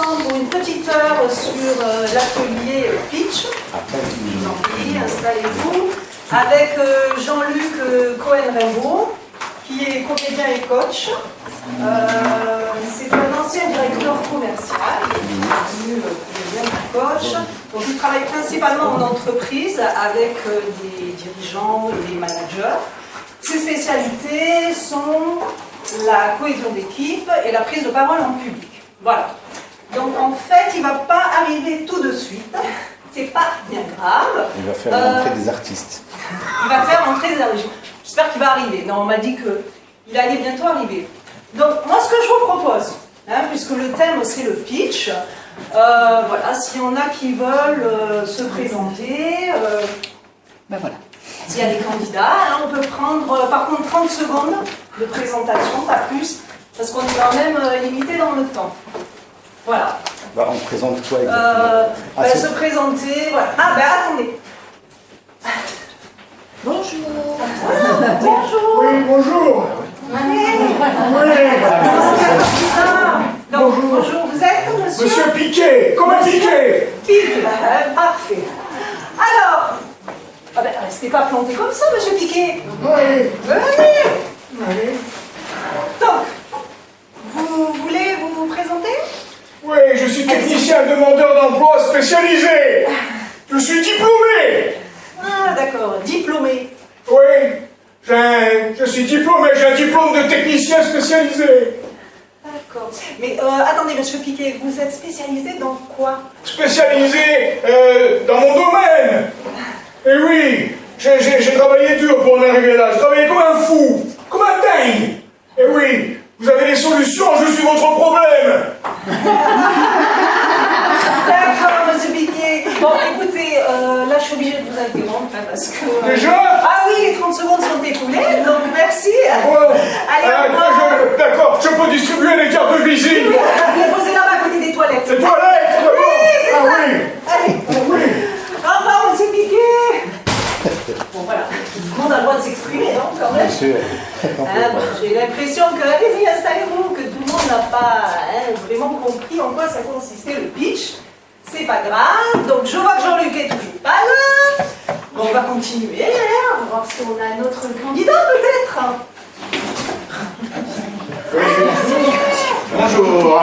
ensemble pour une petite heure sur l'atelier Pitch. Je vous en prie, installez-vous. Avec Jean-Luc Cohen-Raimbault, qui est comédien et coach. C'est un ancien directeur commercial, il est devenu comédien et coach. Donc il travaille principalement en entreprise avec des dirigeants et des managers. Ses spécialités sont la cohésion d'équipe et la prise de parole en public. Voilà. Donc en fait, il ne va pas arriver tout de suite. C'est pas bien grave. Il va faire rentrer des artistes. Il va faire rentrer des artistes. J'espère qu'il va arriver. Non, on m'a dit qu'il allait bientôt arriver. Donc moi, ce que je vous propose, puisque le thème c'est le pitch, voilà, s'il y en a qui veulent se présenter, ben voilà. S'il y a des candidats, on peut prendre par contre 30 secondes de présentation, pas plus, parce qu'on est quand même limité dans le temps. Voilà. Bah, on présente quoi exactement se présenter, voilà. Ah ben attendez. Bonjour. Bonjour. Oui, bonjour. Donc, bonjour, vous êtes monsieur Monsieur Piquet. Comment Piquet? Piquet, parfait. Alors, restez pas planté comme ça, monsieur Piquet. Oui. Venez. Donc, vous voulez vous présenter? Oui, je suis technicien demandeur d'emploi spécialisé. Je suis diplômé. Ah, d'accord, diplômé. Oui, je suis diplômé, j'ai un diplôme de technicien spécialisé. D'accord. Mais attendez, monsieur Piquet, vous êtes spécialisé dans quoi? Spécialisé dans mon domaine. Et oui, j'ai travaillé dur pour en arriver là. J'ai travaillé comme un fou, comme un dingue. Et oui, vous avez des solutions, je suis votre problème. D'accord, monsieur Piquet. Bon, écoutez, là, je suis obligée de vous interrompre parce que... Déjà? Ah oui, les 30 secondes sont écoulées, donc merci. Ouais. Allez, au revoir. D'accord, je peux distribuer les cartes de visite. Oui, vous les posez là-bas à côté des toilettes. Les toilettes, d'abord. Oui, c'est Ah ça. oui. Allez. Ah oui. Au revoir, monsieur Piquet. Bon, voilà. Tout le monde a le droit de s'exprimer, non, quand même. Bien sûr. J'ai l'impression que, allez-y, installez-vous, que tout le monde n'a pas vraiment compris en quoi ça consistait le pitch. C'est pas grave, donc je vois que Jean-Luc est toujours pas là. Bon, on va continuer, on va voir si on a un autre candidat peut-être. Bonjour.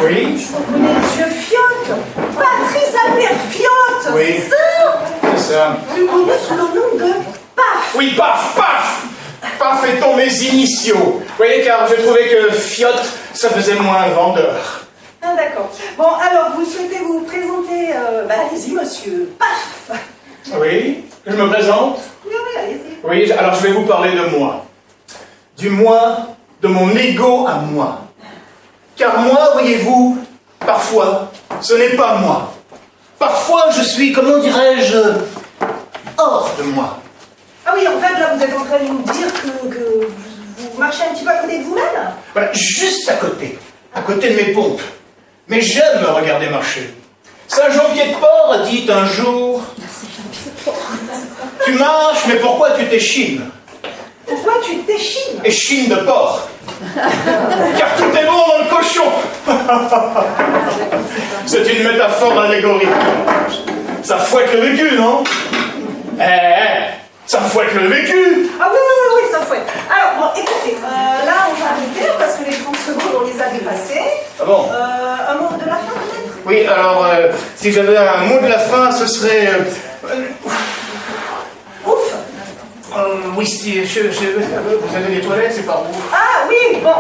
Oui. Vous connaissez Monsieur Fiotte, Patrice Albert Fiotte, Oui. c'est ça? C'est ça. Vous le connaissez sous le nom de Paf. Oui, paf, paf. Paf étant mes initiaux. Vous voyez, car je trouvais que Fiotte, ça faisait moins vendeur. Ah, d'accord. Bon, alors, vous souhaitez vous présenter, allez-y, monsieur Paf. Oui, je me présente. Oui, allez-y. Oui, alors je vais vous parler de moi. Du moi, de mon ego à moi. Car moi, voyez-vous, parfois, ce n'est pas moi. Parfois, je suis, comment dirais-je, hors de moi. Ah oui, en fait, là, vous êtes en train de nous dire que vous marchez un petit peu à côté de vous-même? Voilà, juste à côté de mes pompes. Mais j'aime me regarder marcher. Saint Jean-Pied-de-Port a dit un jour: tu marches, mais pourquoi tu t'échines? Pourquoi tu t'échines? Échine de porc. Car tout est bon dans le cochon. C'est une métaphore allégorie. Ça fouette le vécu, non? Ça fouette le vécu. Ah oui, ça fouette. Alors, bon, écoutez, là, on va arrêter parce que les 30 secondes, on les a dépassées. Ah bon? Un mot de la fin, peut-être? Oui, alors, si j'avais un mot de la fin, ce serait... Ouf. Oui, si, vous avez des toilettes, c'est par où? Ah oui, bon,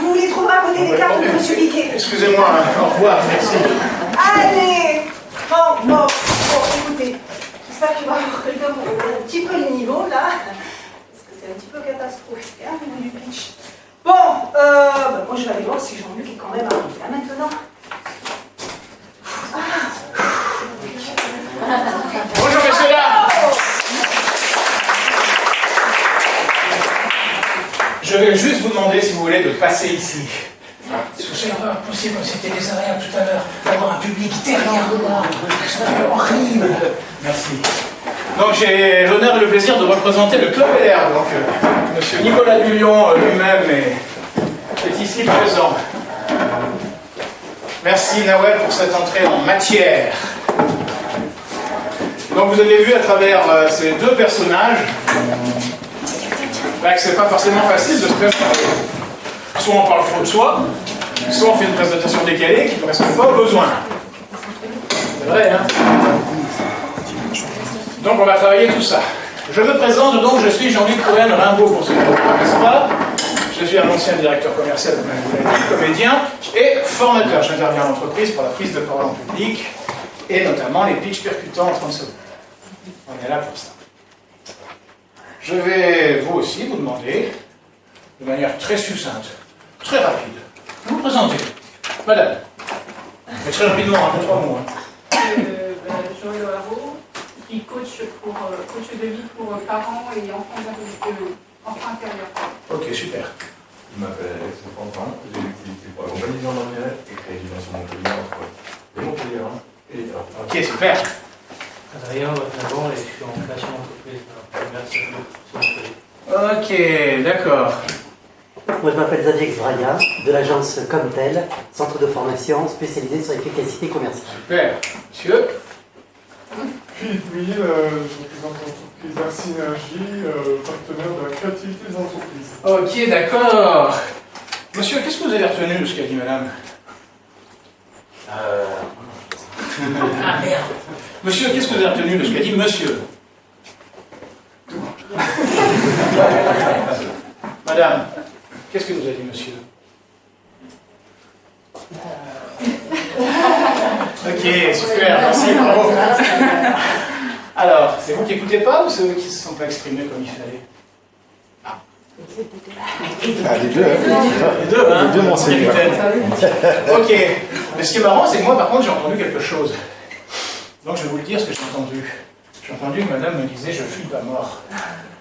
vous les trouverez à côté des cartes de monsieur Piquet. Excusez-moi, au revoir, merci. Allez. Bon, écoutez, j'espère qu'il va y avoir quelqu'un pour regarder un petit peu le niveau, là. Parce que c'est un petit peu catastrophique, au niveau du pitch. Bon, moi je vais aller voir si Jean-Luc est quand même arrivé là maintenant. Bonjour, messieurs, dames. Je vais juste vous demander, si vous voulez, de passer ici. C'est impossible, c'était désagréable tout à l'heure, d'avoir un public derrière moi. C'est horrible. Merci. Donc j'ai l'honneur et le plaisir de représenter le Club LR. Donc monsieur Nicolas Dulion lui-même est ici présent. Merci Nawel pour cette entrée en matière. Donc vous avez vu à travers ces deux personnages que c'est pas forcément facile de se présenter. Soit on parle trop de soi, soit on fait une présentation décalée qui ne correspond pas aux besoins. C'est vrai, hein? Donc on va travailler tout ça. Je me présente donc, je suis Jean-Luc Cohen-Rimbaud pour ceux qui ne me connaissent pas. Je suis un ancien directeur commercial, comme je vous l'ai dit, comédien et formateur. J'interviens en entreprise pour la prise de parole en public et notamment les pitchs percutants en 30 secondes. On est là pour ça. Je vais vous aussi vous demander, de manière très succincte, très rapide, vous vous présenter. Madame. Mais très rapidement, en 3 mots. Joël Haro, je suis coach de vie pour parents et enfants intérieurs. Ok, super. Je m'appelle Alex Fantin, j'ai l'utilité pour la compagnie Jean Daniel et crédit sur Montpellier entre les Montpellier et les Terres. Ok, super. Adrien Watnabon et je suis en création d'entreprise commerciale sur Montpellier. Ok, d'accord. Moi, je m'appelle Xavier Xvraya, de l'agence Comtel, centre de formation spécialisé sur l'efficacité commerciale. Super. Monsieur? Oui, je représente l'entreprise Arsynergie, partenaire de la créativité des entreprises. Ok, d'accord. Monsieur, qu'est-ce que vous avez retenu de ce qu'a dit madame? Ah merde. Monsieur, qu'est-ce que vous avez retenu de ce qu'a dit monsieur? Madame, qu'est-ce que vous avez dit monsieur? Ok, super, merci, bravo. Alors, c'est vous qui n'écoutez pas ou c'est eux qui ne se sont pas exprimés comme il fallait? Ah, les deux, hein. Les deux, hein? Les deux, monseigneur. Ok, mais ce qui est marrant, c'est que moi, par contre, j'ai entendu quelque chose. Donc, je vais vous le dire ce que j'ai entendu. J'ai entendu que madame me disait « je fuis de la mort ».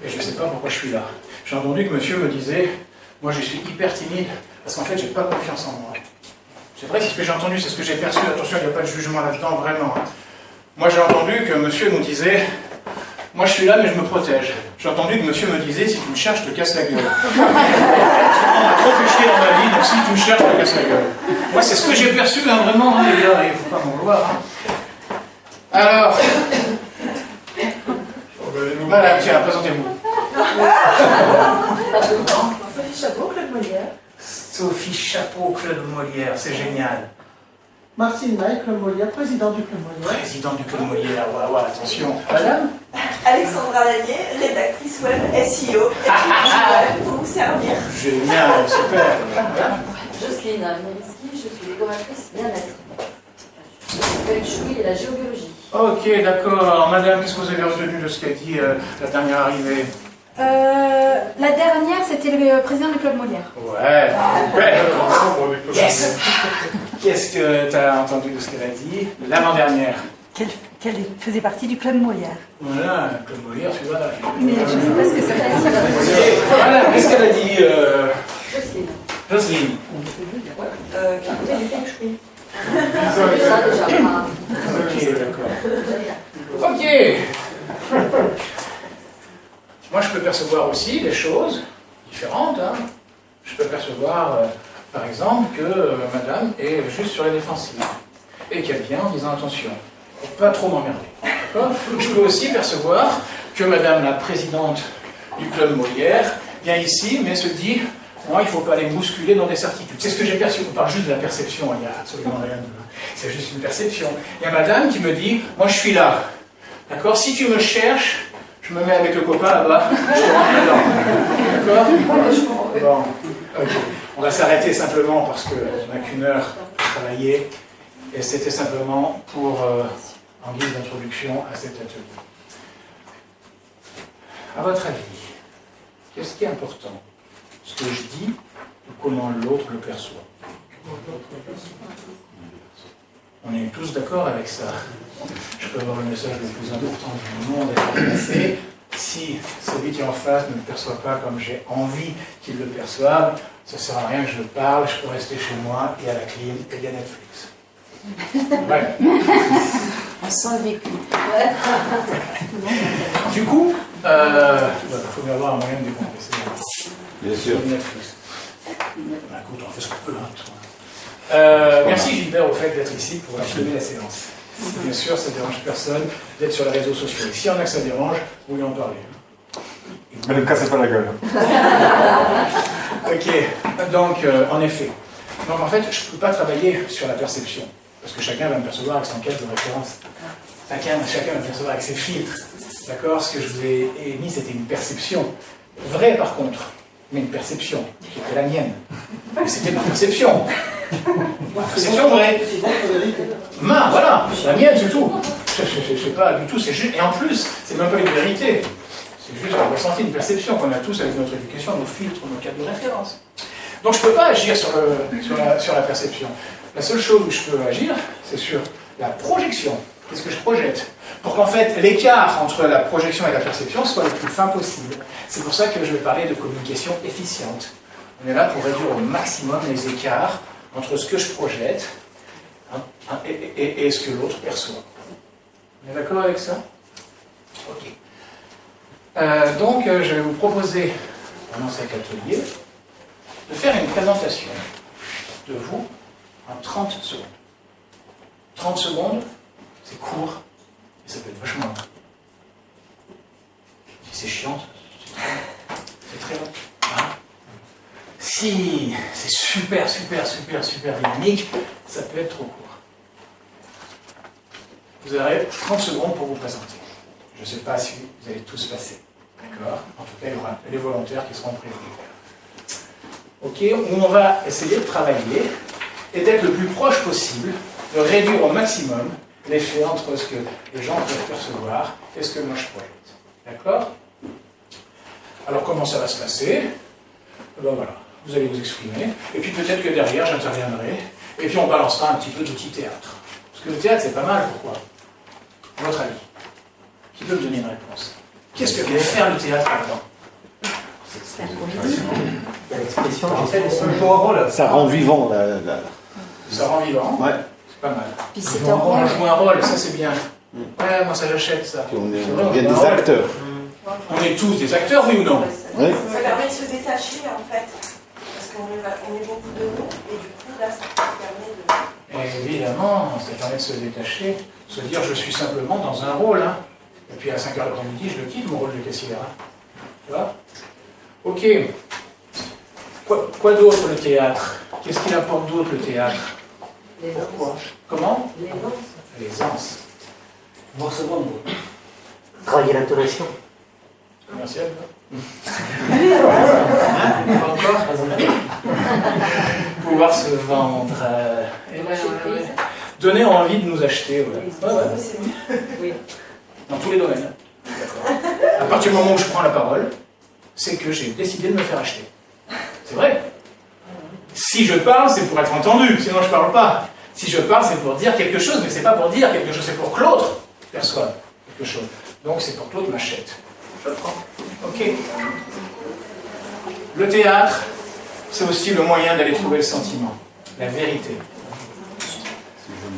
Et je ne sais pas pourquoi je suis là. J'ai entendu que monsieur me disait « moi, je suis hyper timide parce qu'en fait, je n'ai pas confiance en moi ». C'est vrai, c'est ce que j'ai entendu, c'est ce que j'ai perçu. Attention, il n'y a pas de jugement là-dedans, vraiment. Moi, j'ai entendu que monsieur nous disait « moi, je suis là, mais je me protège ». J'ai entendu que monsieur me disait « si tu me cherches, je te casse la gueule ». On a trop fait chier dans ma vie, donc si tu me cherches, je te casse la gueule. Moi, c'est ce que j'ai perçu, hein, vraiment, hein, les gars, il ne faut pas m'en vouloir. Hein. Alors, madame, tiens, présentez-vous. Sophie Chapeau, Claude Molière. Sophie Chapeau, Claude Molière, c'est génial. Martine Maille, Claude Molière, président du Club Molière. Président du Club Molière, voilà, attention. Madame? Alexandra Lanier, rédactrice web SEO, web pour vous servir. Génial, super. Jocelyne Meriski, je suis décoratrice bien-être. Je fais le choui et la géobiologie. Ok, d'accord. Madame, qu'est-ce que vous avez retenu de ce qu'a dit la dernière arrivée? La dernière, c'était le président du Club Molière. Ouais, super. Yes. Qu'est-ce que tu as entendu de ce qu'elle a dit? L'avant-dernière. Qu'elle faisait partie du Club Molière. Voilà, le Club Molière, tu vois là. Mais je ne sais pas ce que ça veut dire. Ok, voilà, qu'est-ce qu'elle a dit Jocelyne. Jocelyne. Qui écoutait du feng shui. Ça déjà. Ok, d'accord. Ok. Moi, je peux percevoir aussi des choses différentes. Hein. Je peux percevoir, par exemple, que madame est juste sur la défensive et qu'elle vient en disant attention, faut pas trop m'emmerder. D'accord ? Je peux aussi percevoir que madame la présidente du Club Molière vient ici, mais se dit non, il ne faut pas aller bousculer dans des certitudes. C'est ce que j'ai perçu. On parle juste de la perception, il n'y a absolument rien de. C'est juste une perception. Il y a madame qui me dit moi, je suis là. D'accord ? Si tu me cherches, je me mets avec le copain là-bas, je te rentre dedans. D'accord ? Bon, ok. On va s'arrêter simplement parce qu'on n'a qu'une heure pour travailler. Et c'était simplement pour, en guise d'introduction à cet atelier. À votre avis, qu'est-ce qui est important? Ce que je dis ou comment l'autre le perçoit? On est tous d'accord avec ça. Je peux avoir le message le plus important du monde à faire passer. Si celui qui est en face ne le perçoit pas comme j'ai envie qu'il le perçoive, ça ne sert à rien que je le parle, je peux rester chez moi et à la clim et il y a Netflix. Ouais. On sent le vécu. Du coup, il faut bien avoir un moyen de décompresser. Bien sûr. Netflix. Écoute, on fait ce qu'on peut. Hein, Merci Gilbert au fait d'être ici pour filmer la séance. Bien sûr, ça ne dérange personne d'être sur les réseaux sociaux. Et s'il y en a que ça dérange, vous lui en parlez. Mais ne me cassez pas la gueule. Ok, donc en effet. Donc en fait, je ne peux pas travailler sur la perception, parce que chacun va me percevoir avec son cadre de référence. Chacun va me percevoir avec ses filtres. D'accord? Ce que je vous ai émis, c'était une perception. Vraie par contre, mais une perception qui était la mienne. Mais c'était ma perception. Perception vraie. Voilà, la mienne, c'est tout. Je sais pas du tout, c'est juste. Et en plus, c'est même pas une vérité. C'est juste un ressenti, une perception qu'on a tous avec notre éducation, nos filtres, nos cadres de référence. Donc je ne peux pas agir sur la perception. La seule chose où je peux agir, c'est sur la projection. Qu'est-ce que je projette? Pour qu'en fait, l'écart entre la projection et la perception soit le plus fin possible. C'est pour ça que je vais parler de communication efficiente. On est là pour réduire au maximum les écarts entre ce que je projette et ce que l'autre perçoit. On est d'accord avec ça? Ok. Donc, je vais vous proposer, pendant cet atelier, de faire une présentation de vous en 30 secondes. 30 secondes, c'est court, et ça peut être vachement long. Si c'est chiant, c'est très long. Hein? Si c'est super dynamique, ça peut être trop court. Vous aurez 30 secondes pour vous présenter. Je ne sais pas si vous allez tous passer. D'accord? En tout cas, il y aura les volontaires qui seront prévenus. Ok, où on va essayer de travailler et d'être le plus proche possible, de réduire au maximum l'effet entre ce que les gens peuvent percevoir et ce que moi je projette. D'accord? Alors comment ça va se passer? Ben voilà, vous allez vous exprimer, et puis peut-être que derrière j'interviendrai, et puis on balancera un petit peu d'outils théâtre. Parce que le théâtre c'est pas mal, pourquoi? À votre avis? Qui peut me donner une réponse? Qu'est-ce que vient faire le théâtre là-dedans? Il y a l'expression. En fait, on joue un rôle. Ça rend vivant. Ça rend vivant. Ouais. C'est pas mal. Puis c'est un rôle. On joue un rôle, ça c'est bien. Ouais, moi ça j'achète ça. Puis on est vrai, bien des acteurs. On est tous des acteurs, oui ou non? Oui. Ça permet de se détacher en fait, parce qu'on est beaucoup de nous, et du coup là ça permet de... Et évidemment, ça permet de se détacher, de se dire je suis simplement dans un rôle. Hein. Et puis à 5h de l'après-midi, je le quitte mon rôle de caissière. Hein. Tu vois? Ok. Quoi d'autre le théâtre? Qu'est-ce qu'il apporte d'autre le théâtre? Pourquoi? Comment? L'aisance. Travailler l'intonation. Commercial, hein? Pas encore? Pouvoir se vendre. Ouais. Donner envie de nous acheter. Ouais. Oui. Dans tous les domaines. D'accord. À partir du moment où je prends la parole, c'est que j'ai décidé de me faire acheter. C'est vrai. Si je parle, c'est pour être entendu, sinon je ne parle pas. Si je parle, c'est pour dire quelque chose, mais c'est pas pour dire quelque chose, c'est pour que l'autre perçoive quelque chose. Donc c'est pour que l'autre m'achète. Je le prends. Ok. Le théâtre, c'est aussi le moyen d'aller trouver le sentiment, la vérité.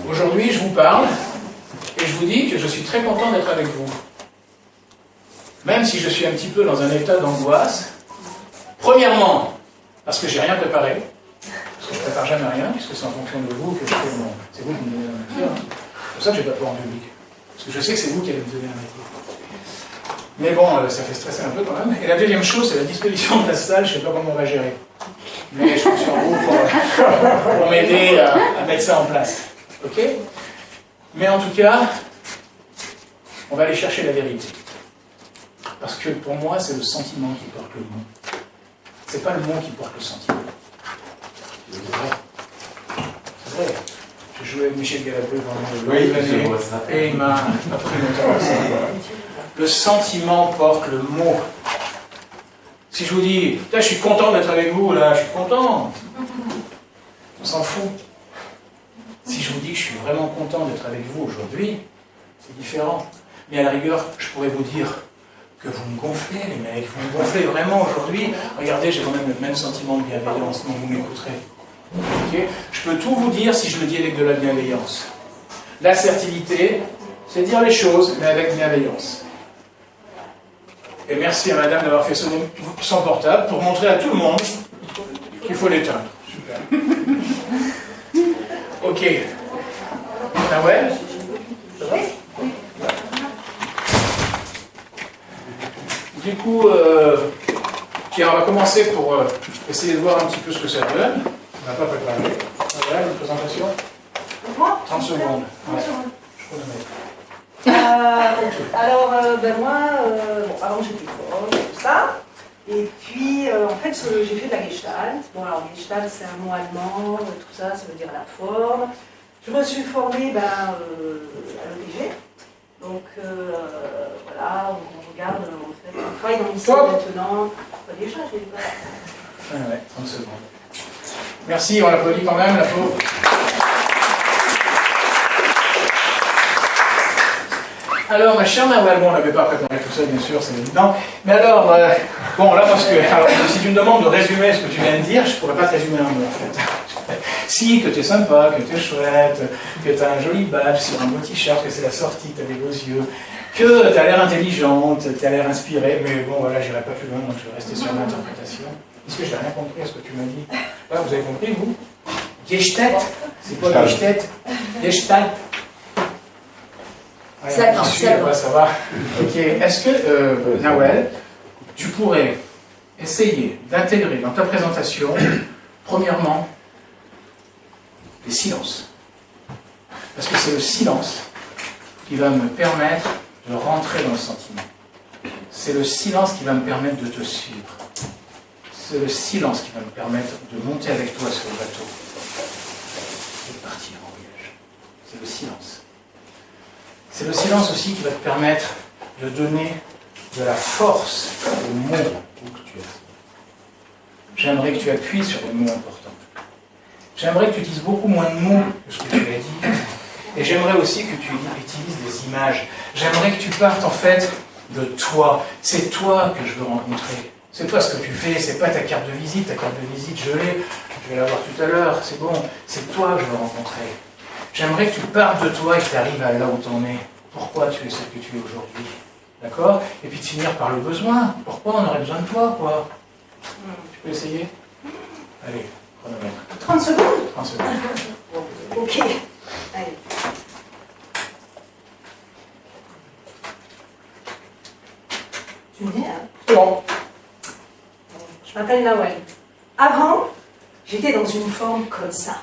Aujourd'hui, je vous parle et je vous dis que je suis très content d'être avec vous. Même si je suis un petit peu dans un état d'angoisse, premièrement, parce que j'ai rien préparé, parce que je ne prépare jamais rien, puisque c'est en fonction de vous que je fais mon... C'est vous qui me donnez un métier. Hein. C'est pour ça que je n'ai pas peur en public. Parce que je sais que c'est vous qui allez me donner un métier. Mais bon, ça fait stresser un peu quand même. Et la deuxième chose, c'est la disposition de la salle, je ne sais pas comment on va gérer. Mais je compte sur vous pour m'aider à mettre ça en place. Ok? Mais en tout cas, on va aller chercher la vérité. Parce que pour moi, c'est le sentiment qui porte le mot. C'est pas le mot qui porte le sentiment. C'est vrai. C'est vrai. J'ai joué avec Michel Galabru pendant de longues années et il m'a appris notamment ça. Le sentiment porte le mot. Si je vous dis, je suis content d'être avec vous, là, je suis content. On s'en fout. Si je vous dis que je suis vraiment content d'être avec vous aujourd'hui, c'est différent. Mais à la rigueur, je pourrais vous dire que vous me gonflez, les mecs, vous me gonflez vraiment aujourd'hui. Regardez, j'ai quand même le même sentiment de bienveillance, donc vous m'écouterez. Okay? Je peux tout vous dire si je le dis avec de la bienveillance. L'assertivité, c'est dire les choses, mais avec bienveillance. Et merci à madame d'avoir fait son portable pour montrer à tout le monde qu'il faut l'éteindre. Super. Ok. Ah ouais? Du coup, tiens, on va commencer pour essayer de voir un petit peu ce que ça donne. On n'a pas préparé. Voilà, une présentation. 30 secondes. Ouais. Alors, moi, avant j'étais folle, tout ça. Et puis, en fait, j'ai fait de la Gestalt. Bon, alors, Gestalt, c'est un mot allemand, tout ça, ça veut dire la forme. Je me suis formée à l'EPG. Donc, voilà, on regarde, en fait, on travaille dans l'ICI maintenant. Déjà, j'ai pas. Ah ouais, 30 secondes. Merci, on l'applaudit quand même, la pauvre. Alors, ma chère Nawal, bon, on n'avait pas préparé tout ça, bien sûr, c'est évident. Mais alors, bon, là, parce que si tu me demandes de résumer ce que tu viens de dire, je ne pourrais pas te résumer un mot, en fait. Si, que tu es sympa, que tu es chouette, que tu as un joli badge sur un beau t-shirt, que c'est la sortie, que tu as des beaux yeux, que tu as l'air intelligente, tu as l'air inspirée, mais bon, voilà, j'irai pas plus loin, donc je vais rester sur l'interprétation. Est-ce que j'ai rien compris à ce que tu m'as dit? Là, vous avez compris, vous? Gestalt? C'est quoi Gestalt? Gestalt? Ça va. Ok. Est-ce que, Nawal, tu pourrais essayer d'intégrer dans ta présentation, premièrement, les silences? Parce que c'est le silence qui va me permettre de rentrer dans le sentiment. C'est le silence qui va me permettre de te suivre. C'est le silence qui va me permettre de monter avec toi sur le bateau et de partir en voyage. C'est le silence. C'est le silence aussi qui va te permettre de donner de la force aux mots que tu as. J'aimerais que tu appuies sur les mots importants. J'aimerais que tu dises beaucoup moins de mots que ce que tu as dit. Et j'aimerais aussi que tu utilises des images. J'aimerais que tu partes en fait de toi. C'est toi que je veux rencontrer. C'est toi ce que tu fais, c'est pas ta carte de visite. Ta carte de visite, je l'ai. Je vais la voir tout à l'heure, c'est bon. C'est toi que je veux rencontrer. J'aimerais que tu partes de toi et que tu arrives à là où tu en es. Pourquoi tu es ce que tu es aujourd'hui? D'accord? Et puis de finir par le besoin. Pourquoi on aurait besoin de toi, quoi? Tu peux essayer? Allez, chronomètre. 30 secondes? 30 secondes. Ok. Allez. Tu me dis, hein? Bon. Je m'appelle Nawal. Avant, j'étais dans une forme comme ça.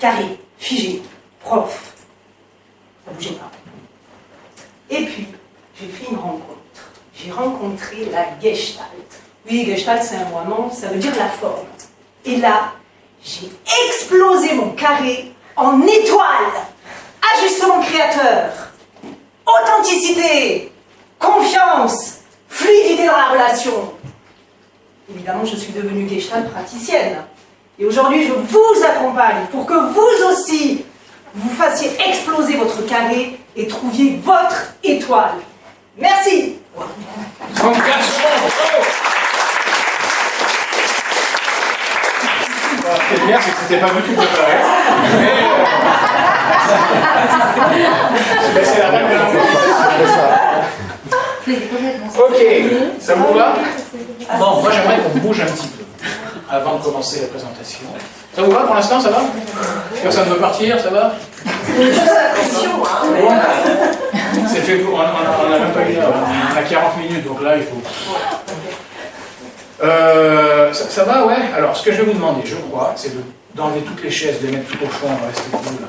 Carré, figé, prof. Ça ne bougeait pas. Et puis, j'ai fait une rencontre. J'ai rencontré la Gestalt. Oui, Gestalt, c'est un mot allemand, ça veut dire la forme. Et là, j'ai explosé mon carré en étoile. Ajustement créateur, authenticité, confiance, fluidité dans la relation. Évidemment, je suis devenue Gestalt praticienne. Et aujourd'hui, je vous accompagne pour que vous aussi, vous fassiez exploser votre carré et trouviez votre étoile. Merci. 34 secondes. Ce qui est bien, c'est que c'était pas du tout préparé. Mais c'est la règle de l'improvisation. Ok, ça vous va? Bon, moi j'aimerais qu'on bouge un petit peu avant de commencer la présentation. Ça vous va pour l'instant, ça va? Personne ne veut partir, ça va? C'est fait pour. On n'a même pas une heure, on a 40 minutes, donc là il faut. Ça va, ouais? Alors, ce que je vais vous demander, je crois, c'est d'enlever toutes les chaises, de les mettre tout au fond, on va rester cool là.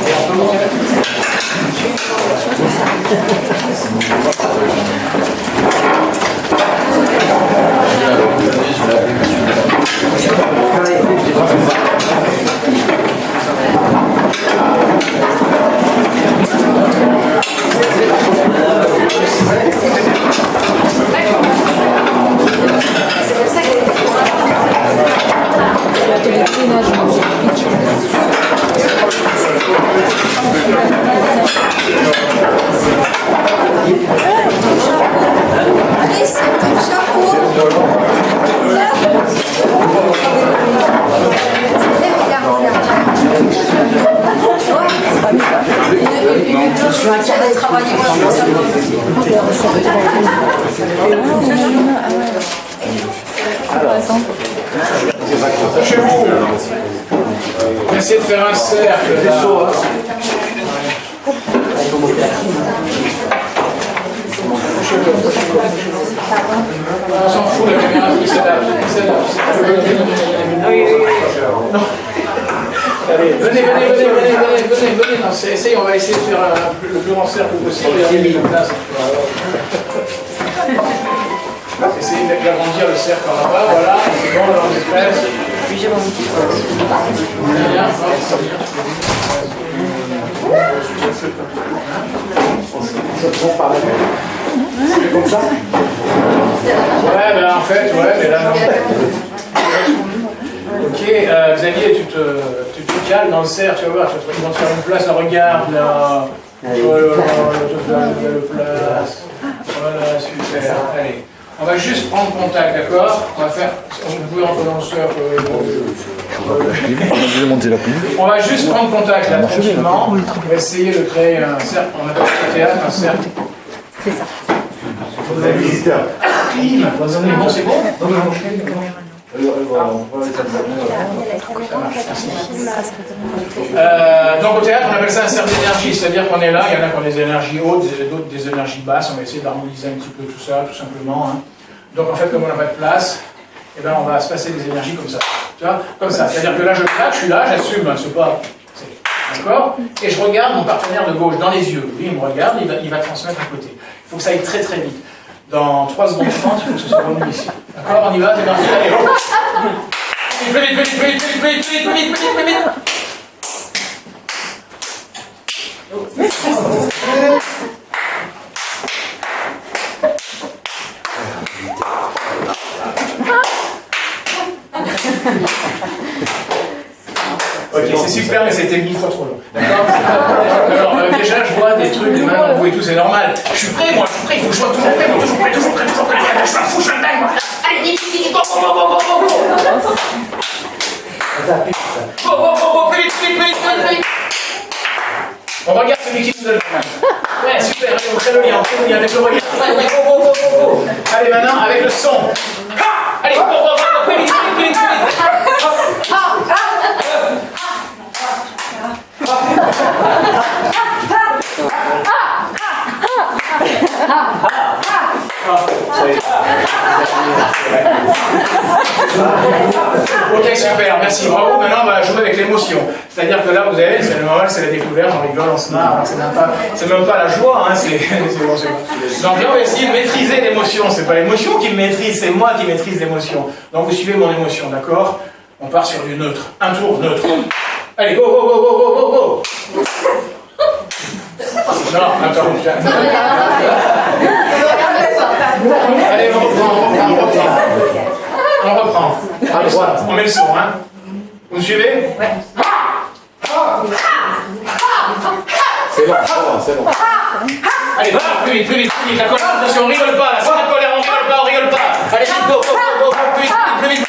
Et on peut monter la Approchez-vous. On va essayer de faire un cercle. Là. On s'en fout, la caméra qui s'adapte. Allez, venez. Non, essayez, on va essayer de faire le plus grand cercle possible. Essayez d'agrandir le cercle en là-bas, voilà. C'est bon, alors on est prêts. C'est comme ça? Ouais, ben en fait, mais là non. Ok, Xavier, tu te cales dans le cercle, tu vas voir, ils vont te faire une place, là, regarde, là. Oh là là, le place. Voilà, super. Allez, on va juste prendre contact, d'accord? On va faire, vous pouvez rentrer dans le cercle. On va juste prendre contact, là, tranquillement. On va essayer de créer un cercle, on appelle ça théâtre, un cercle. C'est ça. Vous avez visité un crime. Bon, c'est bon? Donc au théâtre, on appelle ça un cercle d'énergie, c'est-à-dire qu'on est là, il y en a qui ont des énergies hautes, d'autres des énergies basses, on va essayer d'harmoniser un petit peu tout ça, tout simplement. Hein. Donc en fait, comme on n'a pas de place, eh ben, on va se passer des énergies comme ça. Tu vois, comme ça. C'est-à-dire que là, je claque, je suis là, j'assume, hein, c'est pas... D'accord? Et je regarde mon partenaire de gauche dans les yeux. Lui, il me regarde, il va transmettre à côté. Il faut que ça aille très très vite. Dans 3 secondes 30, il faut que ce soit revenu ici. D'accord? On y va, c'est parti, allez, hop! Plus vite. Ok, c'est super, mais c'était 1000 fois trop long. D'accord? Alors, déjà, je vois des trucs, des mains en vous et tout, c'est normal. Je suis prêt, moi, il faut que je sois toujours prêt, moi, toujours prêt. Je suis un fou, je suis un dingue, moi. Allez, vite, go. Vite. On regarde celui qui nous donne la main. Ouais, super, allez, on crée le lien avec le regard. Go. Allez, maintenant, avec le son. Allez, go, vite. Ok, super, merci, bravo. Maintenant, on va jouer avec l'émotion. C'est-à-dire que là, vous avez, c'est normal, c'est la découverte, on rigole, on se marre, c'est même pas la joie, hein, c'est bon. Donc là, on va essayer de maîtriser l'émotion. C'est pas l'émotion qui me maîtrise, c'est moi qui maîtrise l'émotion. Donc vous suivez mon émotion, d'accord? On part sur du neutre. Un tour neutre. Allez, go. Non, attends. Allez, on reprend. À droite. On met le son, hein. Vous me suivez? Ouais. C'est bon. Allez, plus vite. La colère, attention, on rigole pas. C'est la colère, on rigole pas. Allez, vite, go. Plus vite.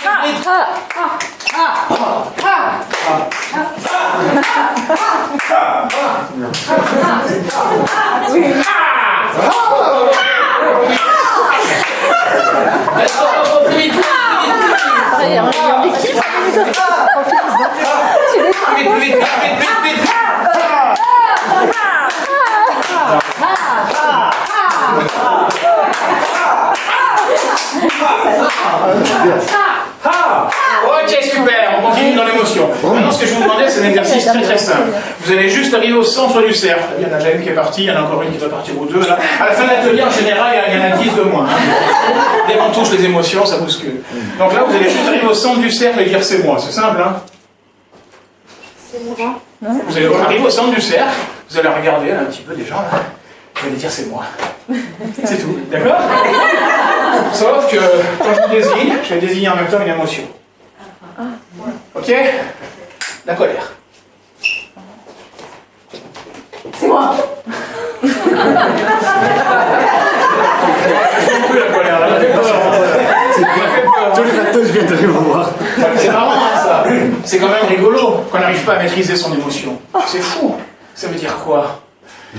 Ok, super, on continue dans l'émotion. Maintenant, ce que je vais vous demander, c'est un exercice très simple. Vous allez juste arriver au centre du cercle. Il y en a déjà une qui est partie, il y en a encore une qui doit partir, ou deux. Là. À la fin de l'atelier, en général, il y en a 10 de moins. Hein. Dès qu'on touche les émotions, ça bouscule. Donc là, vous allez juste arriver au centre du cercle et dire c'est moi. C'est simple, hein? C'est moi. Vous allez arriver au centre du cercle, vous allez regarder là, un petit peu des gens, là. Vous allez dire c'est moi. C'est tout, d'accord? Sauf que quand je vous désigne, je vais désigner en même temps une émotion. Ok? La colère. C'est moi. Plus la colère, là, elle fait peur. Tous les bateaux, je viens de vous voir. C'est marrant, hein, ça. C'est quand même rigolo qu'on n'arrive pas à maîtriser son émotion. C'est fou. Ça veut dire quoi?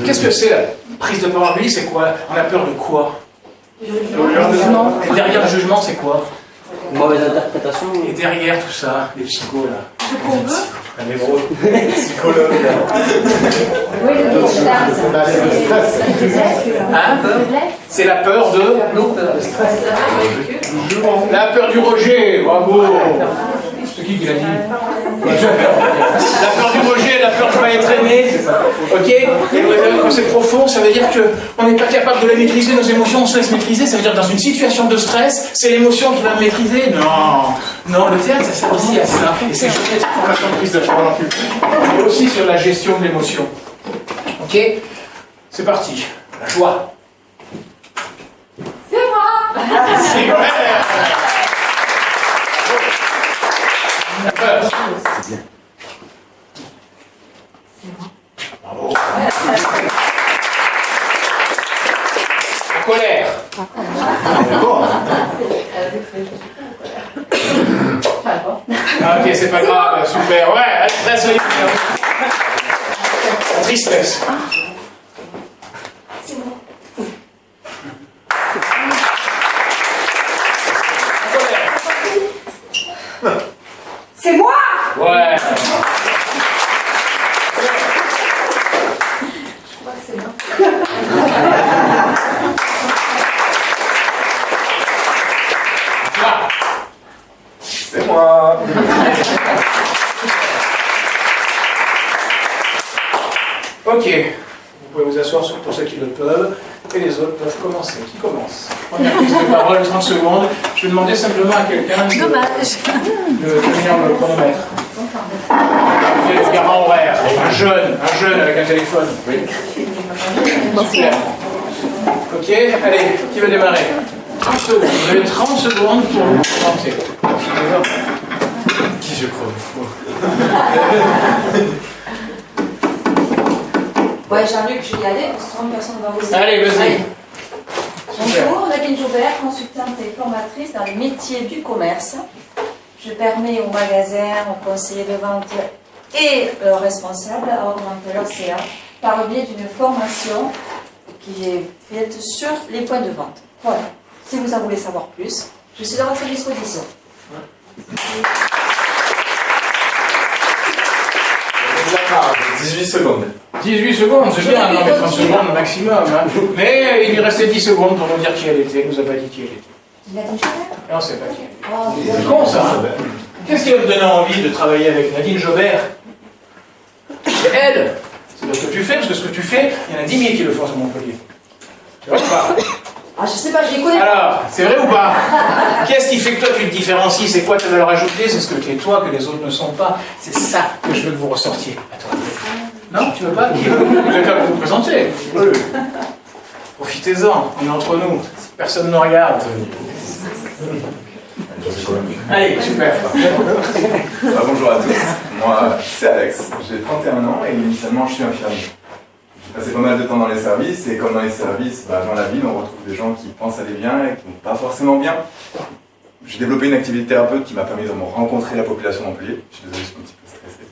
Qu'est-ce que c'est la prise de parole? C'est quoi? On a peur de quoi? Derrière le jugement, c'est quoi? Mauvaise interprétation. Et derrière tout ça, les psychos là. Ce qu'on veut. Un névrose. Psychologue là. Oui, le Hein? C'est la peur de. La peur du rejet, bravo. C'est qui l'a dit? La peur du rejet, la peur de ne pas être aimé. Ok? Et quand c'est profond, ça veut dire qu'on n'est pas capable de la maîtriser, nos émotions, on se laisse maîtriser. Ça veut dire que dans une situation de stress, c'est l'émotion qui va me maîtriser. Non, non, le théâtre, ça sert aussi à ça. Et c'est une formation de prise de parole en public, mais aussi sur la gestion de l'émotion. Ok? C'est parti. La joie. C'est moi. C'est vrai. La peur. C'est bien. Bravo. La colère. Ah, ok, c'est pas grave, super. Ouais, allez, reste là. La tristesse. C'est moi. Ouais. Je crois que c'est moi. C'est moi. Ok. Vous pouvez vous asseoir pour ceux qui le peuvent, et les autres peuvent commencer. Qui commence? Première prise de parole, 30 secondes. Je vais demander simplement à quelqu'un de tenir le chronomètre. Le garant horaire. Un jeune avec un téléphone. Oui. Super. Ok, allez, qui veut démarrer? 30 secondes. Vous avez 30 secondes pour vous commencer. Qui je crois? Ouais, Jean-Luc, je vais y aller, parce que 30 personnes vont vous. Allez, vas-y. Bonjour, Nadine Jaubert, consultante et formatrice dans les métiers du commerce. Je permets aux magasins, aux conseillers de vente et leurs responsables à augmenter leur CA par le biais d'une formation qui est faite sur les points de vente. Voilà. Si vous en voulez savoir plus, je suis à votre disposition. 18 secondes. 18 secondes, c'est bien, non mais 30 secondes maximum. Hein. Mais il lui restait 10 secondes pour nous dire qui elle était. Elle nous a pas dit qui elle était. Nadine Jaubert? Et on sait pas qui elle était. Oh, C'est con ça. Qu'est-ce qui va te donner envie de travailler avec Nadine Jaubert? C'est elle. C'est ce que tu fais, parce que ce que tu fais, il y en a 10 000 qui le font sur Montpellier. Tu vois ou pas? Ah, je sais pas, je les connais. Alors, c'est vrai ou pas? Qu'est-ce qui fait que toi tu te différencies? C'est quoi ta valeur ajoutée? C'est ce que tu es toi que les autres ne sont pas. C'est ça que je veux que vous ressortiez. À toi. Non, tu veux pas? Qui veut? Vous êtes là pour vous présenter. Profitez-en, on est entre nous. Personne ne regarde. Allez, super. Bonjour à tous, moi c'est Alex, j'ai 31 ans et initialement je suis infirmier. J'ai passé pas mal de temps dans les services et comme dans les services, dans la ville on retrouve des gens qui pensent aller bien et qui vont pas forcément bien. J'ai développé une activité thérapeute qui m'a permis de rencontrer la population de Montpellier. Je suis désolé, je suis un petit peu stressé.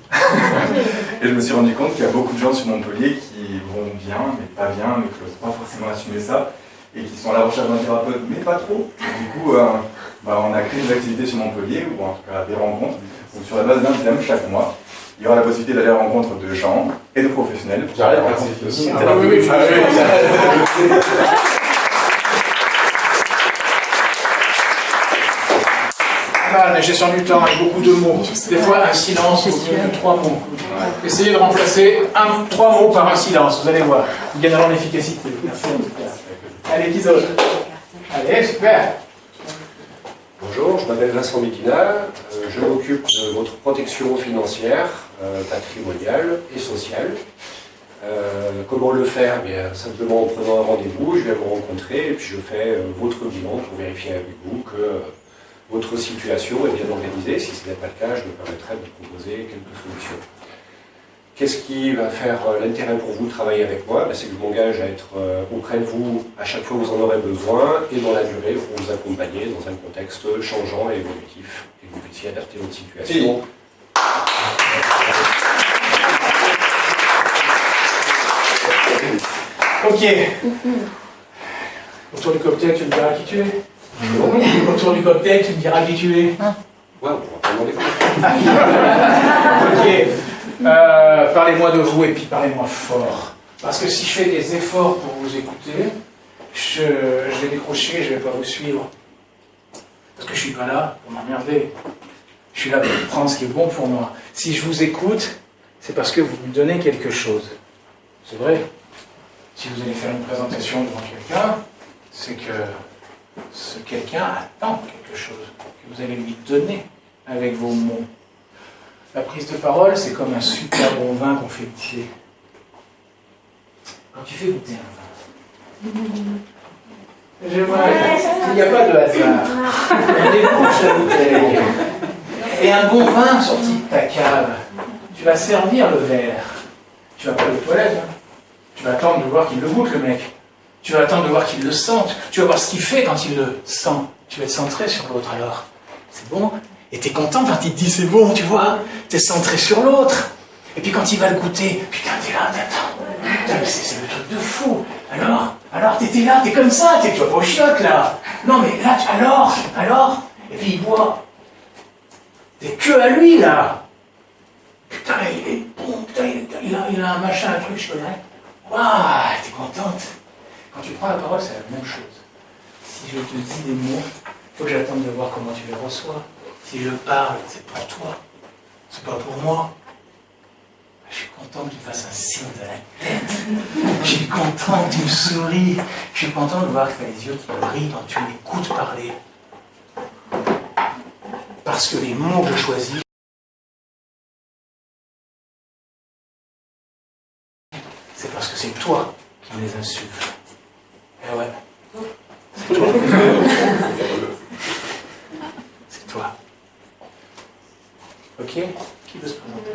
Et je me suis rendu compte qu'il y a beaucoup de gens sur Montpellier qui vont bien, mais pas bien, mais qui n'osent pas forcément assumer ça. Et qui sont à la recherche d'un thérapeute, mais pas trop. Du coup, on a créé des activités sur Montpellier, ou en tout cas des rencontres, où sur la base d'un thème chaque mois, il y aura la possibilité d'aller à la rencontre de gens et de professionnels. J'arrête, merci. Mal, la gestion du temps avec beaucoup de mots. Des fois, un silence vaut mieux que 3 mots. Essayez de remplacer 3 mots par un silence, vous allez voir. Vous gagnerez en efficacité. Merci en tout cas. Allez, qui d'autre? Allez, super. Bonjour, je m'appelle Vincent Medina, je m'occupe de votre protection financière, patrimoniale et sociale. Comment le faire? Bien, simplement en prenant un rendez-vous, je viens vous rencontrer et puis je fais votre bilan pour vérifier avec vous que votre situation est bien organisée. Si ce n'est pas le cas, je me permettrai de vous proposer quelques solutions. Qu'est-ce qui va faire l'intérêt pour vous de travailler avec moi? C'est que je m'engage à être auprès de vous à chaque fois que vous en aurez besoin et dans la durée pour vous accompagner dans un contexte changeant et évolutif et que vous puissiez adapter votre situation. Ok. Autour du cocktail, tu me diras qui tu es? Autour du cocktail, tu me diras qui tu es. Ouais, on pourra pas demander comment. Ok. Parlez-moi de vous et puis parlez-moi fort. Parce que si je fais des efforts pour vous écouter, je vais décrocher et je ne vais pas vous suivre. Parce que je ne suis pas là pour m'emmerder. Je suis là pour prendre ce qui est bon pour moi. Si je vous écoute, c'est parce que vous me donnez quelque chose. C'est vrai. Si vous allez faire une présentation devant quelqu'un, c'est que ce quelqu'un attend quelque chose que vous allez lui donner avec vos mots. La prise de parole, c'est comme un super bon vin qu'on fait goûter. Quand tu fais goûter un vin, il n'y a pas de hasard. On débouche la bouteille. Et un bon vin sorti de ta cave, tu vas servir le verre. Tu vas pas aller aux toilettes. Hein. Tu vas attendre de voir qu'il le goûte, le mec. Tu vas attendre de voir qu'il le sente. Tu vas voir ce qu'il fait quand il le sent. Tu vas être centré sur l'autre alors. C'est bon. Et t'es content quand il te dit c'est bon, tu vois. T'es centré sur l'autre. Et puis quand il va le goûter, putain, t'es là, t'attends. C'est le truc de fou. Alors, t'étais là, t'es comme ça, tu vas pas au chiottes là. Non mais là, alors. Et puis il boit. T'es que à lui là. Putain, il est bon, putain, il a un machin, un truc, je connais. Waouh, t'es contente. Quand tu prends la parole, c'est la même chose. Si je te dis des mots, il faut que j'attende de voir comment tu les reçois. Si je parle, c'est pour toi. C'est pas pour moi. Je suis content que tu fasses un signe de la tête. Je suis content que tu me souris. Je suis content de voir que tu as les yeux qui brillent quand tu m'écoutes parler. Parce que les mots que je choisis, c'est parce que c'est toi qui me les insuffles. Eh ouais. C'est toi. C'est toi. Ok? Qui veut se présenter?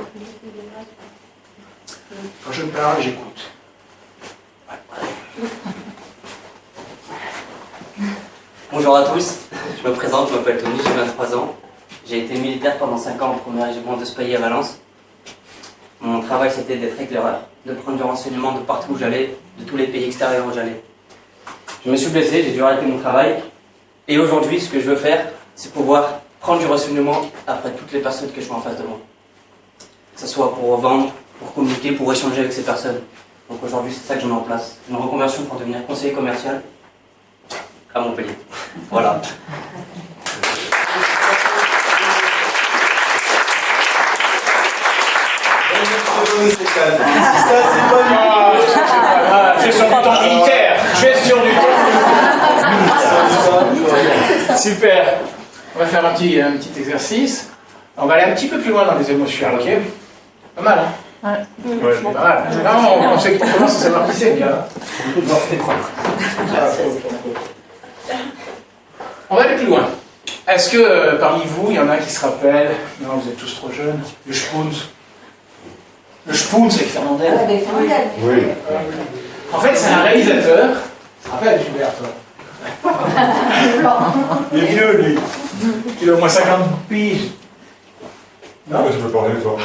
Quand je parle, j'écoute. Ouais. Bonjour à tous, je me présente, je m'appelle Tony, j'ai 23 ans. J'ai été militaire pendant 5 ans au 1er régiment de Spey à Valence. Mon travail c'était d'être éclaireur, de prendre du renseignement de partout où j'allais, de tous les pays extérieurs où j'allais. Je me suis blessé, j'ai dû arrêter mon travail. Et aujourd'hui, ce que je veux faire, c'est pouvoir prendre du renseignement après toutes les personnes que je vois en face de moi. Que ce soit pour vendre, pour communiquer, pour échanger avec ces personnes. Donc aujourd'hui, c'est ça que je mets en place. Une reconversion pour devenir conseiller commercial à Montpellier. Voilà. Gestion du temps militaire. Gestion du temps. Super. On va faire un petit exercice. On va aller un petit peu plus loin dans les émotions, ok? Pas mal, hein? Ouais, pas mal. Non, on sait qu'on commence à savoir qui c'est, bien. On va aller plus loin. Est-ce que parmi vous, il y en a qui se rappellent, non, vous êtes tous trop jeunes, le Spoons? Le Spoons avec Fernandel. Oui. En fait, c'est un réalisateur. Tu te rappelles, Gilbert, toi? Il est vieux, lui. Il a au moins 50 piges. Non, je peux parler, toi.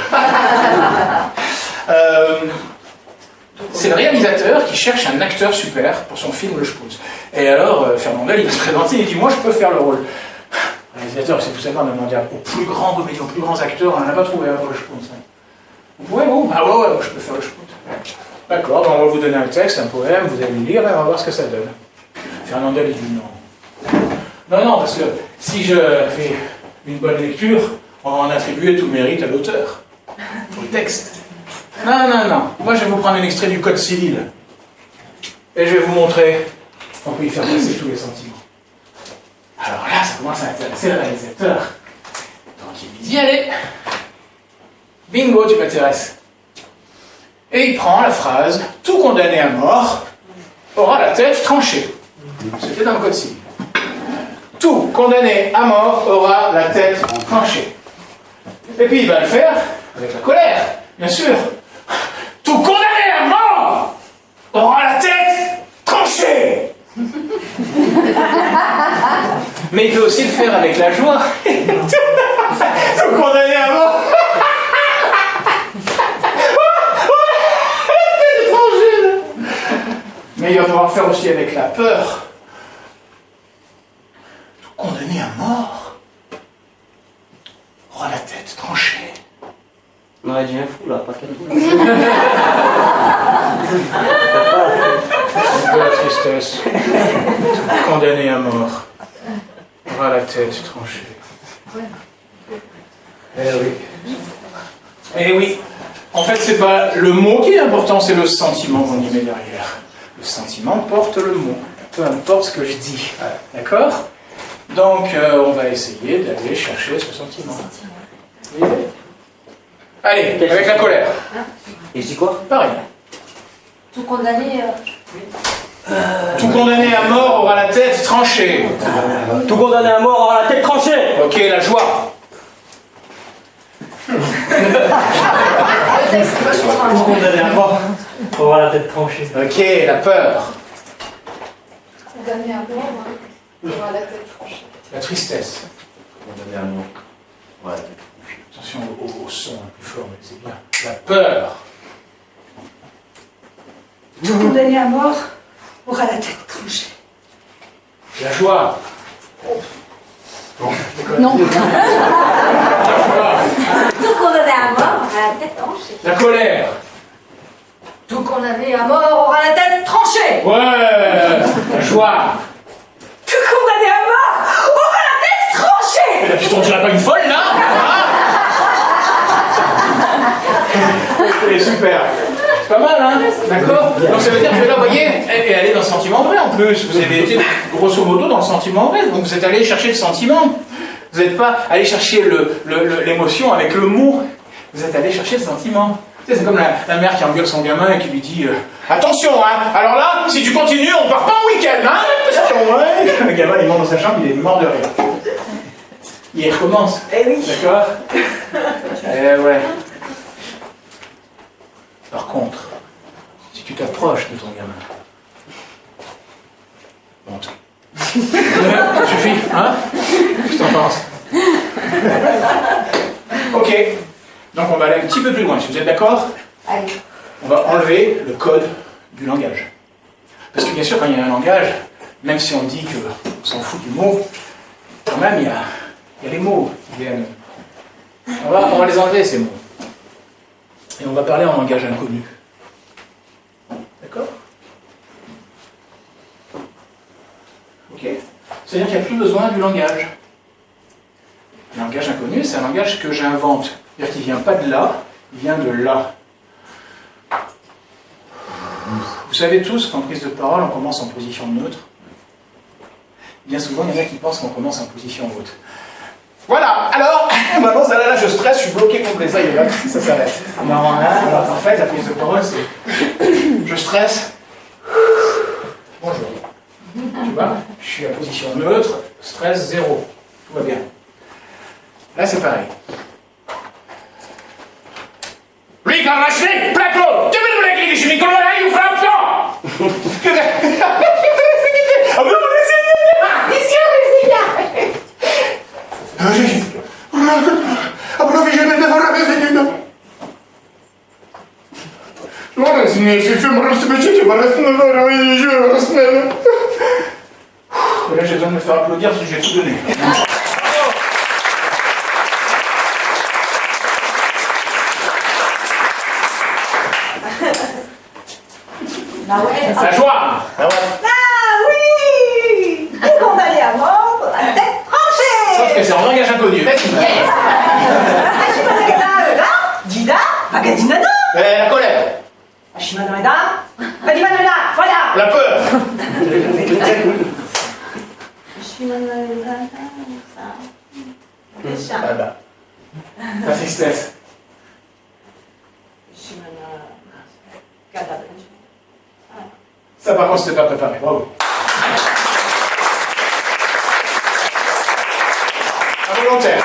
C'est le réalisateur qui cherche un acteur super pour son film Le Spoons. Et alors, Fernandel, il va se présenter, il dit « Moi, je peux faire le rôle. » Le réalisateur, c'est tout ça, on a demandé aux plus grands comédiens, aux plus grands acteurs, on n'en a pas trouvé pour Le Spoons. Vous pouvez, vous? Ah ouais, je peux faire Le Spoons. D'accord, donc on va vous donner un texte, un poème, vous allez le lire et on va voir ce que ça donne. Fernandel, il dit non. Non, parce que si je fais une bonne lecture, on va en attribuer tout le mérite à l'auteur, au texte. Non. Moi, je vais vous prendre un extrait du Code civil. Et je vais vous montrer qu'on peut y faire passer tous les sentiments. Alors là, ça commence à intéresser le réalisateur. Donc il lui dit, allez, bingo, tu m'intéresses. Et il prend la phrase, tout condamné à mort aura la tête tranchée. C'était dans le Code civil. Tout condamné à mort aura la tête tranchée. Et puis il va le faire avec la colère, bien sûr. Tout condamné à mort aura la tête tranchée. Mais il peut aussi le faire avec la joie. Tout condamné à mort. Mais il va pouvoir le faire aussi avec la peur. On aurait dit un fou là, pas qu'un fou. De la tristesse. Condamné à mort. Aura la tête tranchée. Eh oui. Eh oui. En fait, c'est pas le mot qui est important, c'est le sentiment qu'on y met derrière. Le sentiment porte le mot, peu importe ce que je dis. D'accord? Donc, on va essayer d'aller chercher ce sentiment. Allez, avec la colère. Et je dis quoi? Pareil. Tout condamné. Tout condamné à mort aura la tête tranchée. Tout condamné à mort aura la tête tranchée. Ok, la joie. Tout condamné à mort aura la tête tranchée. Ok, la peur. Condamné à mort, aura la tête tranchée. La tristesse. Condamné à mort. Ouais. Attention au son un peu fort, mais c'est bien. La peur. Tout condamné à mort aura la tête tranchée. La joie. Non. Tout condamné à mort aura la tête tranchée. La colère. Tout condamné à mort aura la tête tranchée. Ouais. La joie. Tout condamné à mort aura la tête tranchée. Mais là, tu t'en dirais pas une folle, là? C'est super. C'est pas mal, hein? D'accord? Donc ça veut dire que là, vous voyez, elle est allée dans le sentiment vrai en plus. Vous avez été grosso modo dans le sentiment vrai. Donc vous êtes allé chercher le sentiment. Vous n'êtes pas allé chercher l'émotion avec le mot. Vous êtes allé chercher le sentiment. Tu sais, c'est comme la mère qui engueule son gamin et qui lui dit attention, hein, alors là, si tu continues, on part pas en week-end, hein? Attention, ouais. Le gamin, il monte dans sa chambre, il est mort de rire. Il recommence. Eh oui. D'accord? Eh ouais. Par contre, si tu t'approches de ton gamin, monte. Ça suffit, hein? Qu'est-ce que t'en penses? Ok. Donc on va aller un petit peu plus loin, si vous êtes d'accord? Allez. On va enlever le code du langage. Parce que bien sûr, quand il y a un langage, même si on dit qu'on s'en fout du mot, quand même, il y a les mots qui viennent. On va les enlever, ces mots. Et on va parler en langage inconnu. D'accord? Ok? C'est-à-dire qu'il n'y a plus besoin du langage. Le langage inconnu, c'est un langage que j'invente. C'est-à-dire qu'il ne vient pas de là, il vient de là. Vous savez tous qu'en prise de parole, on commence en position neutre. Bien souvent, il y en a qui pensent qu'on commence en position haute. Voilà, alors, maintenant, ça là, je stresse, je suis bloqué contre les ailes, là, ça s'arrête. Alors en fait, la prise de parole, c'est je stresse. Bonjour. Tu vois, je suis en position neutre, stress 0. Tout va bien. Là, c'est pareil. Lui, quand je fais, plateau, tu veux me l'écrire, je suis Nicolas, il frappe ça. Là, j'ai besoin de me faire applaudir parce que j'ai tout donné. Ah ouais. La joie. Ah oui. Tout condamné à mort aura la tête tranchée. Sauf que c'est en langage inconnu. Vas-y. Dida, Bagadinana. La colère. Ashimanada, Badimanada, voilà. La peur. Ah bah. La tristesse. Ça par contre, c'était pas préparé. Bravo. Involontaire.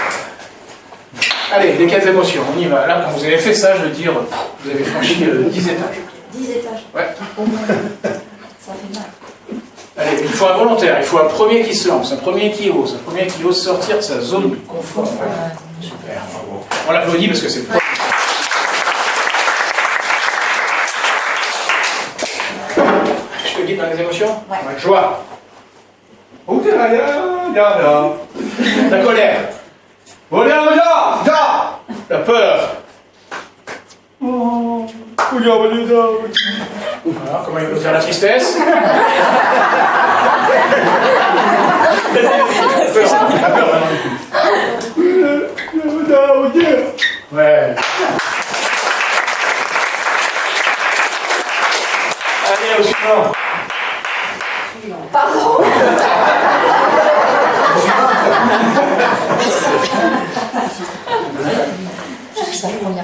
Allez, les 4 émotions, on y va. Là, quand vous avez fait ça, je veux dire, vous avez franchi 10 étages. 10 étages. Ouais. Ça fait mal. Allez, il faut un volontaire, il faut un premier qui se lance, un premier qui ose sortir de sa zone de confort. Super, bravo. On l'applaudit parce que c'est le Je te guide dans les émotions? Ouais. Joie. La colère. La peur. Voilà, comment il peut faire la tristesse? La peur maintenant. Ouais. Allez, au suivant. Pardon.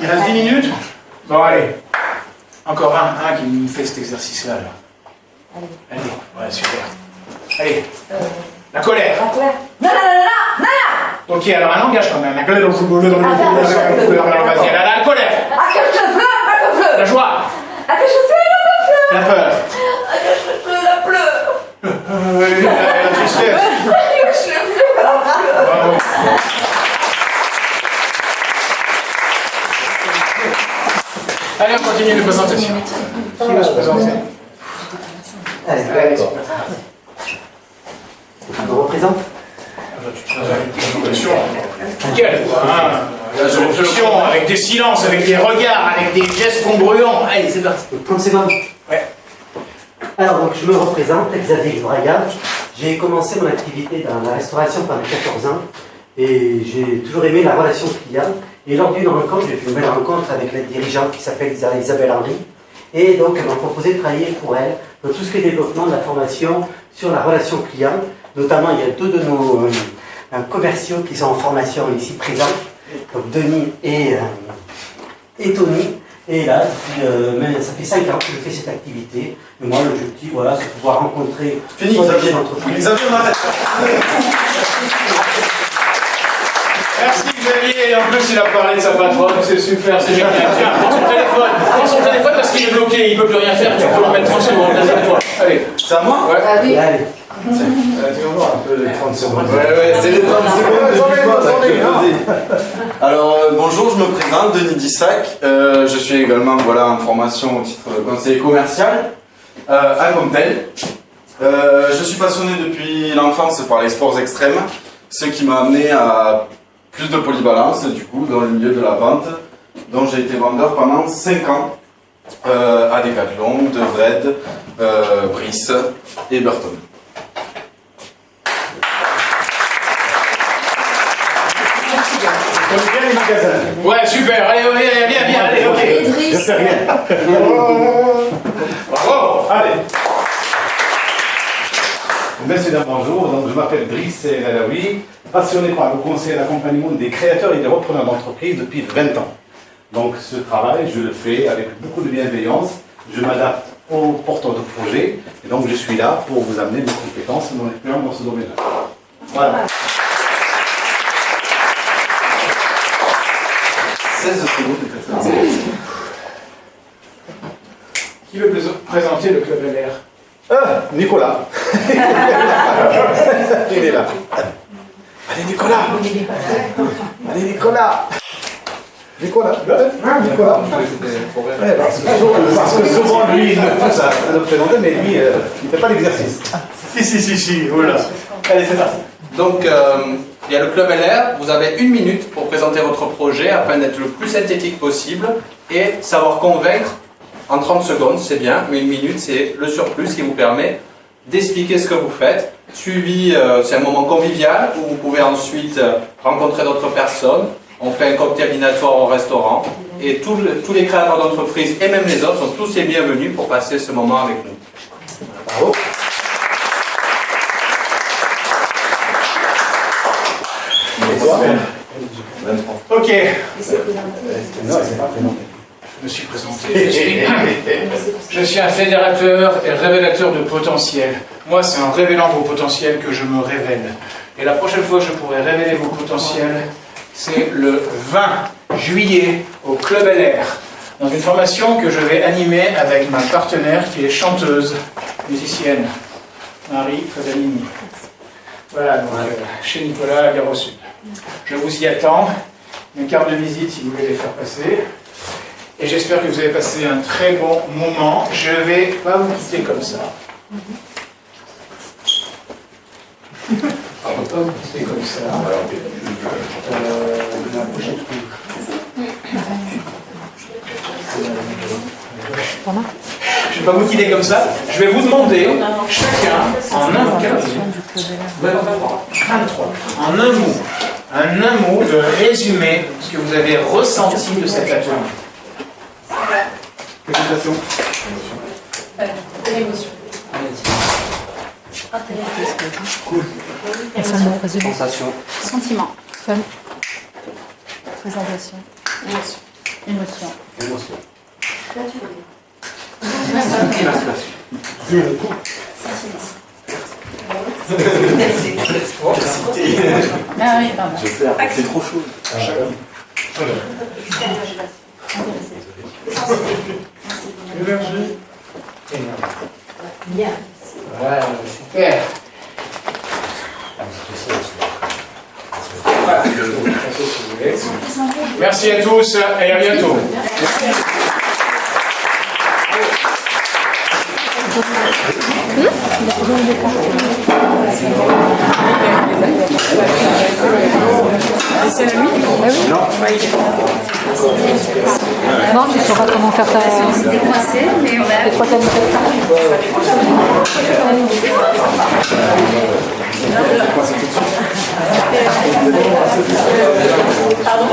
Il reste 10 minutes? Bon, allez. Encore un qui nous fait cet exercice-là. Là. Allez, ouais, super. Allez. La colère. La colère. Non, non, non, non, non. Ok, alors un langage quand même. La colère. Vas-y, la colère. Ah, que je pleure, La joie. ah, que je pleure, La peur. ah, que je pleure, la pleure. La tristesse. Que je pleure, la pleure. Bravo. Allez, on continue les présentations. Qui va se présenter? Allez, d'accord. Je me représente. Nickel, la solution, avec des silences, avec des regards, avec des gestes congruents. Allez, c'est parti. 30 secondes. Ouais. Alors, donc, je me représente, Xavier Braga. J'ai commencé mon activité dans la restauration pendant 14 ans et j'ai toujours aimé la relation client. Et lors d'une rencontre, j'ai fait une belle rencontre avec la dirigeante qui s'appelle Isabelle Henry. Et donc, elle m'a proposé de travailler pour elle dans tout ce qui est développement de la formation sur la relation client. Notamment, il y a deux de nos commerciaux qui sont en formation ici présents, donc Denis et Tony. Et là, ça fait 5 ans que je fais cette activité. Et moi, l'objectif, voilà, c'est de pouvoir rencontrer Fini, soit des Xavier. chefs d'entreprise. Xavier, on arrête. Merci Xavier, et en plus il a parlé de sa patronne, c'est super, c'est génial. Tiens, prends son téléphone parce qu'il est bloqué, il ne peut plus rien faire, tu peux le mettre 30 secondes, vas-y, toi. Allez. C'est à moi? Ouais. Ah oui. Allez. Tu vas voir un peu les 30 secondes. Ouais, c'est les 30 secondes de Alors, bonjour, je me présente, Denis Dissac. Je suis également en formation au titre de conseiller commercial à Comtel. Je suis passionné depuis l'enfance par les sports extrêmes, ce qui m'a amené à plus de polyvalence, du coup, dans le milieu de la vente, dont j'ai été vendeur pendant 5 ans à Decathlon, De Vred, Brice et Burton. Bien les magasins. Ouais, super, allez, allez, ok. Idriss. Je fais rien. Bravo, allez. Messieurs, dames, bonjour. Donc, je m'appelle Driss Elalaoui, passionné par le conseil et l'accompagnement des créateurs et des repreneurs d'entreprise depuis 20 ans. Donc, ce travail, je le fais avec beaucoup de bienveillance. Je m'adapte aux porteurs de projets. Et donc, je suis là pour vous amener mes compétences et mon expérience dans ce domaine-là. Voilà. 16 secondes. Qui veut présenter le club LR? Nicolas. Il est là. Allez, Nicolas. Allez, Nicolas. Nicolas. Ouais, parce que souvent, lui, il me pousse à le présenter, mais lui, il ne fait pas l'exercice. Si, voilà. Allez, c'est parti. Donc, il y a le Club LR, vous avez 1 minute pour présenter votre projet afin d'être le plus synthétique possible et savoir convaincre en 30 secondes, c'est bien, mais 1 minute, c'est le surplus qui vous permet d'expliquer ce que vous faites. Suivi, c'est un moment convivial où vous pouvez ensuite rencontrer d'autres personnes. On fait un cocktail dînatoire au restaurant et tous les créateurs d'entreprise et même les autres sont tous les bienvenus pour passer ce moment avec nous. Bravo. Ok. Je me suis présenté. Je suis un fédérateur et révélateur de potentiel. Moi, c'est en révélant vos potentiels que je me révèle. Et la prochaine fois que je pourrai révéler vos potentiels, c'est le 20 juillet au Club LR, dans une formation que je vais animer avec ma partenaire qui est chanteuse, musicienne, Marie Fredalini. Voilà, donc chez Nicolas à Gare au Sud. Je vous y attends. Mes cartes de visite si vous voulez les faire passer. Et j'espère que vous avez passé un très bon moment. Je ne vais pas vous quitter comme ça. Je ne vais pas vous quitter comme ça. La prochaine fois. Je ne vais pas vous quitter comme ça. Je vais vous demander, chacun, en un mot, 23, en un mot, de résumer ce que vous avez ressenti de cet atelier. Présentation. L'émotion. Cool. Sensation. Sentiment. Fun. Présentation. Émotion. Émotion. Émotion. Là, tu veux dire. Ah oui, pardon. C'est trop chaud. Énergie. Bien. Voilà, super. Voilà. Merci à tous et à bientôt. C'est à lui? Ah oui. Non, tu ne sauras comment faire ta... C'est décoincé, mais on a... Les trois thèmes. Pardon.